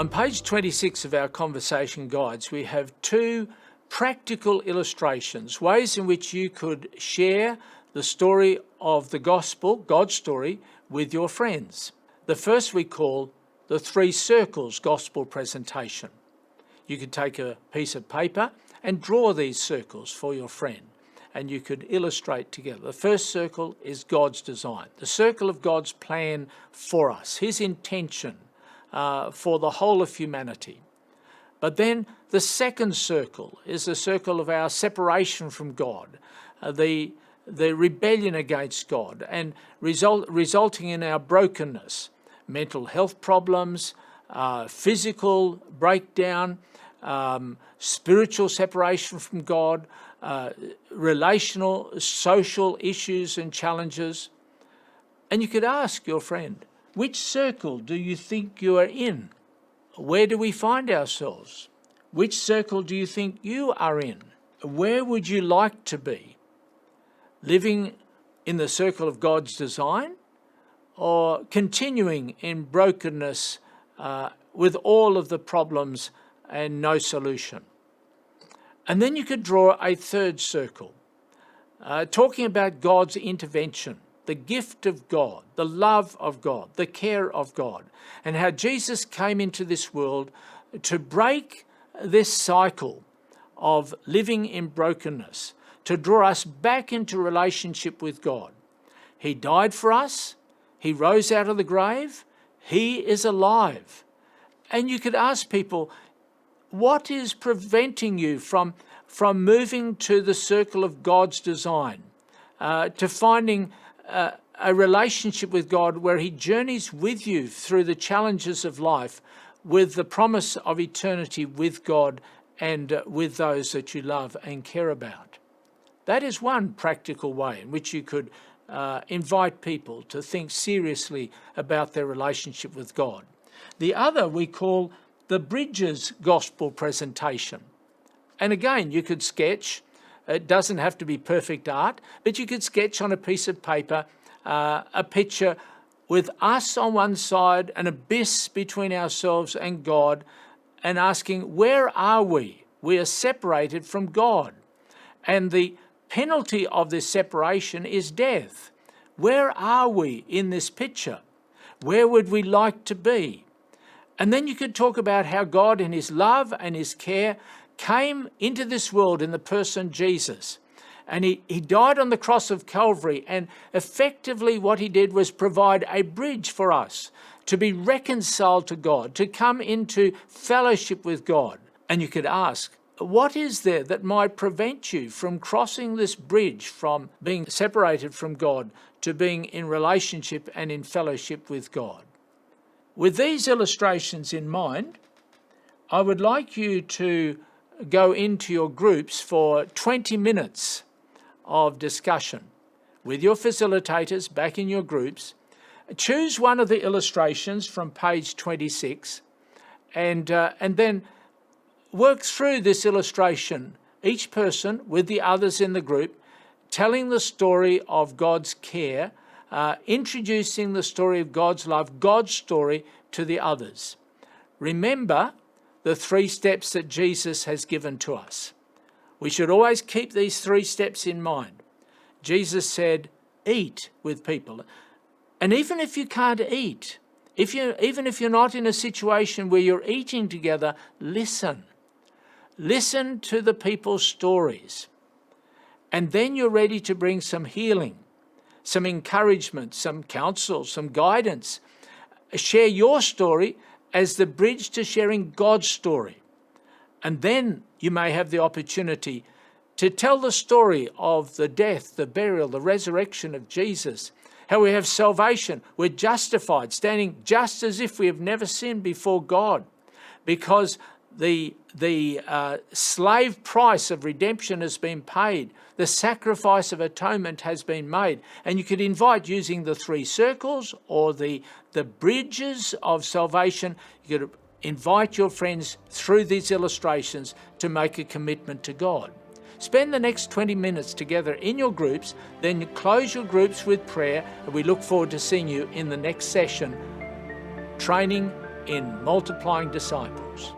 On page 26 of our conversation guides, we have two practical illustrations, ways in which you could share the story of the gospel, God's story, with your friends. The first we call the three circles gospel presentation. You could take a piece of paper and draw these circles for your friend, and you could illustrate together. The first circle is God's design, the circle of God's plan for us, his intention for the whole of humanity. But then the second circle is the circle of our separation from God, the rebellion against God, and resulting in our brokenness, mental health problems, physical breakdown, spiritual separation from God, relational, social issues and challenges. And you could ask your friend, which circle do you think you are in? Where do we find ourselves? Which circle do you think you are in? Where would you like to be? Living in the circle of God's design, or continuing in brokenness with all of the problems and no solution? And then you could draw a third circle, talking about God's intervention, the gift of God, the love of God, the care of God, and how Jesus came into this world to break this cycle of living in brokenness, to draw us back into relationship with God. He died for us. He rose out of the grave. He is alive. And you could ask people, what is preventing you from moving to the circle of God's design, to finding a relationship with God where he journeys with you through the challenges of life with the promise of eternity with God and with those that you love and care about? That is one practical way in which you could invite people to think seriously about their relationship with God. The other we call the Bridges Gospel presentation. And again, you could sketch. It doesn't have to be perfect art, but you could sketch on a piece of paper a picture with us on one side, an abyss between ourselves and God, and asking, where are we? We are separated from God. And the penalty of this separation is death. Where are we in this picture? Where would we like to be? And then you could talk about how God in his love and his care came into this world in the person Jesus. And he died on the cross of Calvary, and effectively what he did was provide a bridge for us to be reconciled to God, to come into fellowship with God. And you could ask, what is there that might prevent you from crossing this bridge from being separated from God to being in relationship and in fellowship with God? With these illustrations in mind, I would like you to go into your groups for 20 minutes of discussion with your facilitators back in your groups. Choose one of the illustrations from page 26 and then work through this illustration, each person with the others in the group, telling the story of God's care, introducing the story of God's love, God's story to the others. Remember the 3 steps that Jesus has given to us. We should always keep these 3 steps in mind. Jesus said, eat with people. And even if you can't eat, even if you're not in a situation where you're eating together, listen. Listen to the people's stories. And then you're ready to bring some healing, some encouragement, some counsel, some guidance. Share your story as the bridge to sharing God's story. And then you may have the opportunity to tell the story of the death, the burial, the resurrection of Jesus, how we have salvation, we're justified, standing just as if we have never sinned before God, because the slave price of redemption has been paid. The sacrifice of atonement has been made. And you could invite, using the 3 circles or the bridges of salvation, you could invite your friends through these illustrations to make a commitment to God. Spend the next 20 minutes together in your groups, then close your groups with prayer, and we look forward to seeing you in the next session, Training in multiplying disciples.